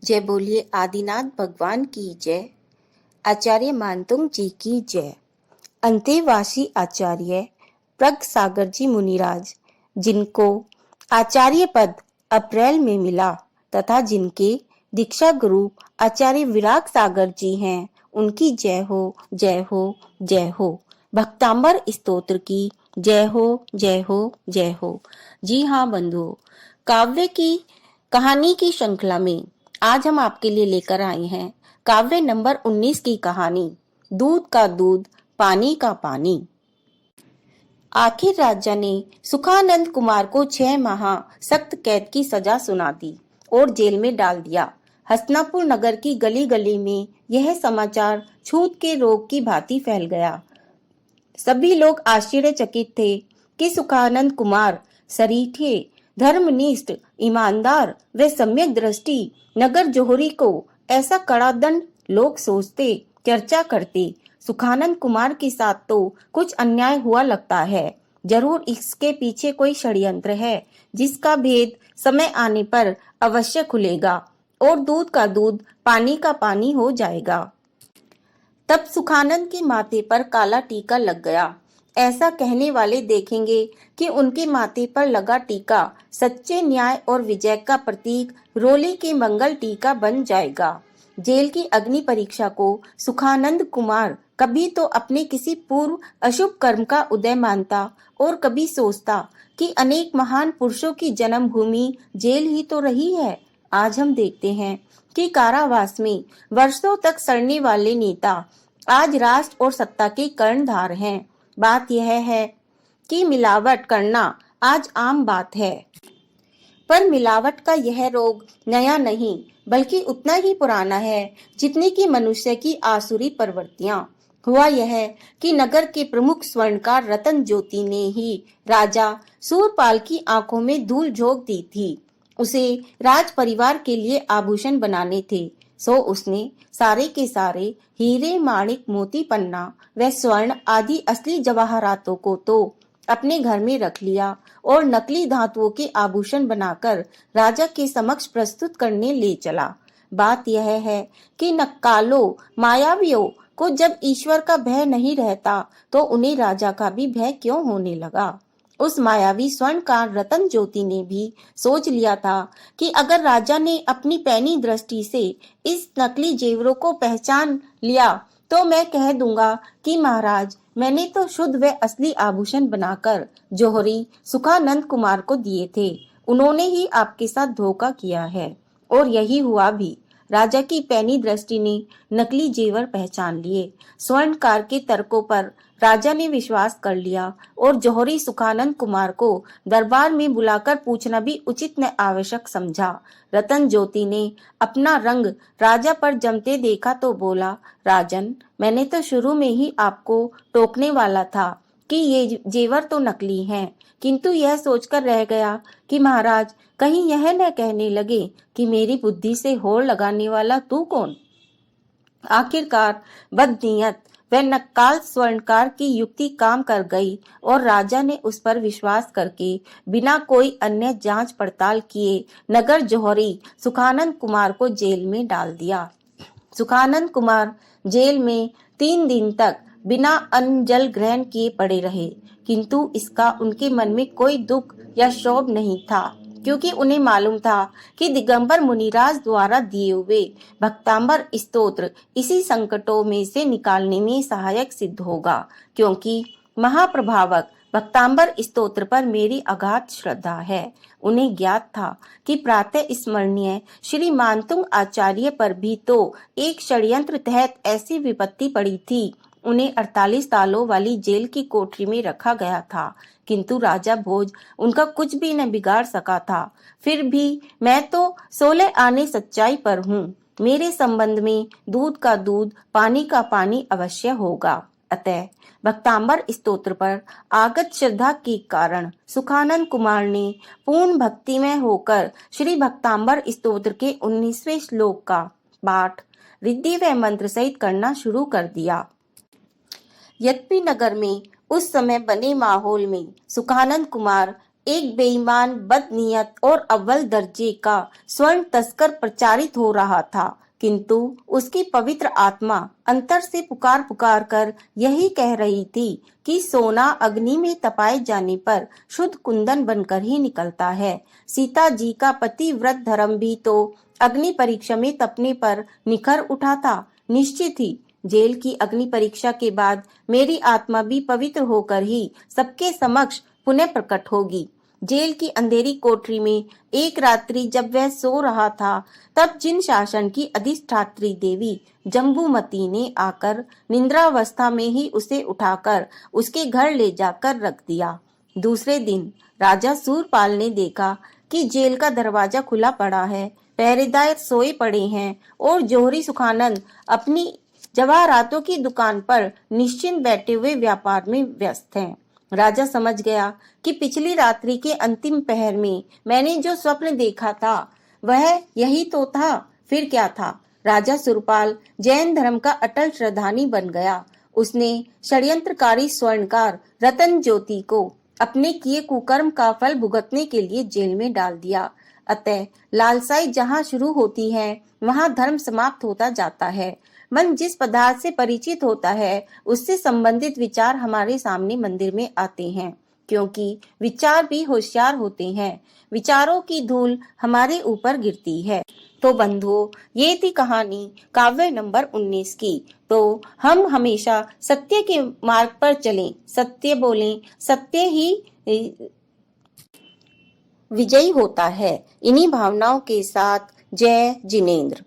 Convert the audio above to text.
जय बोलिए आदिनाथ भगवान की जय। आचार्य मानतुंग जी की जय। अंतेवासी आचार्य प्रग सागर जी मुनिराज, जिनको आचार्य पद अप्रैल में मिला तथा जिनके दीक्षा गुरु आचार्य विराग सागर जी हैं, उनकी जय हो, जय हो, जय हो। भक्तांबर स्तोत्र की जय हो, जय हो, जय हो। जी हाँ बंधुओं, काव्य की कहानी की श्रृंखला में आज हम आपके लिए लेकर आए हैं काव्य नंबर 19 की कहानी, दूध का दूध पानी का पानी। आखिर राजा ने सुखानंद कुमार को 6 माह सख्त कैद की सजा सुना दी और जेल में डाल दिया। हस्तिनापुर नगर की गली गली में यह समाचार छूत के रोग की भांति फैल गया। सभी लोग आश्चर्यचकित थे कि सुखानंद कुमार सरीखे, धर्मनिष्ठ, ईमानदार व सम्यक दृष्टि नगर जोहरी को ऐसा कड़ा दंड लोग सोचते, चर्चा करते। सुखानंद कुमार के साथ तो कुछ अन्याय हुआ लगता है। जरूर इसके पीछे कोई षड्यंत्र है, जिसका भेद समय आने पर अवश्य खुलेगा और दूध का दूध पानी का पानी हो जाएगा। तब सुखानंद के माथे पर काला टीका लग गया। ऐसा कहने वाले देखेंगे कि उनके माथे पर लगा टीका सच्चे न्याय और विजय का प्रतीक रोली के मंगल टीका बन जाएगा। जेल की अग्नि परीक्षा को सुखानंद कुमार कभी तो अपने किसी पूर्व अशुभ कर्म का उदय मानता और कभी सोचता कि अनेक महान पुरुषों की जन्मभूमि जेल ही तो रही है। आज हम देखते हैं कि कारावास में वर्षों तक सड़ने वाले नेता आज राष्ट्र और सत्ता के कर्णधार हैं। बात यह है कि मिलावट करना आज आम बात है, पर मिलावट का यह रोग नया नहीं बल्कि उतना ही पुराना है जितनी की मनुष्य की आसुरी प्रवृत्तियां। हुआ यह कि नगर के प्रमुख स्वर्णकार रतन ज्योति ने ही राजा सूरपाल की आंखों में धूल झोंक दी थी। उसे राज परिवार के लिए आभूषण बनाने थे, सो उसने सारे के सारे हीरे, माणिक, मोती, पन्ना व स्वर्ण आदि असली जवाहरातों को तो अपने घर में रख लिया और नकली धातुओं के आभूषण बनाकर राजा के समक्ष प्रस्तुत करने ले चला। बात यह है कि नक्कालों, मायावियों को जब ईश्वर का भय नहीं रहता तो उन्हें राजा का भी भय क्यों होने लगा। उस मायावी स्वर्णकार रतन ज्योति ने भी सोच लिया था कि अगर राजा ने अपनी पैनी दृष्टि से इस नकली जेवरों को पहचान लिया तो मैं कह दूंगा कि महाराज, मैंने तो शुद्ध व असली आभूषण बनाकर जौहरी सुखानंद कुमार को दिए थे। उन्होंने ही आपके साथ धोखा किया है। और यही हुआ भी। राजा की पैनी दृष्टि ने नकली जेवर पहचान लिए। स्वर्णकार के तर्कों पर राजा ने विश्वास कर लिया और जौहरी सुखानंद कुमार को दरबार में बुलाकर पूछना भी उचित न आवश्यक समझा। रतन ज्योति ने अपना रंग राजा पर जमते देखा तो बोला, राजन, मैंने तो शुरू में ही आपको टोकने वाला था कि ये जेवर तो नकली हैं, किंतु यह सोचकर रह गया कि महाराज कहीं यह न कहने लगे कि मेरी बुद्धि से होड़ लगाने वाला तू कौन। आखिरकार बदनीयत व नक्काल स्वर्णकार की युक्ति काम कर गई और राजा ने उस पर विश्वास करके बिना कोई अन्य जांच पड़ताल किए नगर जौहरी सुखानंद कुमार को जेल में डाल दिया। सुखानंद कुमार जेल में 3 दिन तक बिना अन्न जल ग्रहण किए पड़े रहे, किंतु इसका उनके मन में कोई दुख या क्षोभ नहीं था, क्योंकि उन्हें मालूम था कि दिगंबर मुनिराज द्वारा दिए हुए भक्तांबर स्तोत्र इसी संकटों में से निकालने में सहायक सिद्ध होगा। क्योंकि महाप्रभावक भक्तांबर स्तोत्र पर मेरी अगाध श्रद्धा है। उन्हें ज्ञात था कि प्रातः स्मरणीय श्री मानतुंग आचार्य पर भी तो एक षड्यंत्र तहत ऐसी विपत्ति पड़ी थी। उन्हें 48 तालों वाली जेल की कोठरी में रखा गया था, किंतु राजा भोज उनका कुछ भी न बिगाड़ सका था। फिर भी मैं तो 16 आने सच्चाई पर हूँ। मेरे संबंध में दूध का दूध, पानी का पानी अवश्य होगा। अतः भक्तांबर स्तोत्र पर आगत श्रद्धा के कारण सुखानंद कुमार ने पूर्ण भक्ति में होकर श्री भक्तांबर स्तोत्र के 19वें श्लोक का पाठ रिद्धि व मंत्र सहित करना शुरू कर दिया। यद्यपि नगर में उस समय बने माहौल में सुखानंद कुमार एक बेईमान, बदनीयत और अव्वल दर्जे का स्वर्ण तस्कर प्रचारित हो रहा था, किंतु उसकी पवित्र आत्मा अंतर से पुकार पुकार कर यही कह रही थी कि सोना अग्नि में तपाए जाने पर शुद्ध कुंदन बनकर ही निकलता है। सीता जी का पतिव्रत धर्म भी तो अग्नि परीक्षा में तपने पर निखर उठा था। निश्चित ही जेल की अग्नि परीक्षा के बाद मेरी आत्मा भी पवित्र होकर ही सबके समक्ष पुनः प्रकट होगी। जेल की अंधेरी कोठरी में एक रात्रि जब वह सो रहा था, तब जिन शासन की अधिष्ठात्री देवी जम्बूमती ने आकर निद्रावस्था में ही उसे उठाकर उसके घर ले जाकर रख दिया। दूसरे दिन राजा सूरपाल ने देखा कि जेल का दरवाजा खुला पड़ा है, पहरेदार सोए पड़े हैं और जौहरी सुखानंद अपनी जवाहरातों की दुकान पर निश्चिंत बैठे हुए व्यापार में व्यस्त हैं। राजा समझ गया कि पिछली रात्रि के अंतिम पहर में मैंने जो स्वप्न देखा था वह यही तो था, फिर क्या था। राजा सुरपाल जैन धर्म का अटल श्रद्धानी बन गया। उसने षड्यंत्रकारी स्वर्णकार रतन ज्योति को अपने किए कुकर्म का फल भुगतने के लिए जेल में डाल दिया। अतः लालसाई जहाँ शुरू होती है वहाँ धर्म समाप्त होता जाता है। मन जिस पदार्थ से परिचित होता है उससे संबंधित विचार हमारे सामने मंदिर में आते हैं, क्योंकि विचार भी होशियार होते हैं। विचारों की धूल हमारे ऊपर गिरती है। तो बंधुओं, ये थी कहानी काव्य नंबर 19 की। तो हम हमेशा सत्य के मार्ग पर चलें, सत्य बोलें, सत्य ही विजयी होता है। इन्हीं भावनाओं के साथ जय जिनेंद्र।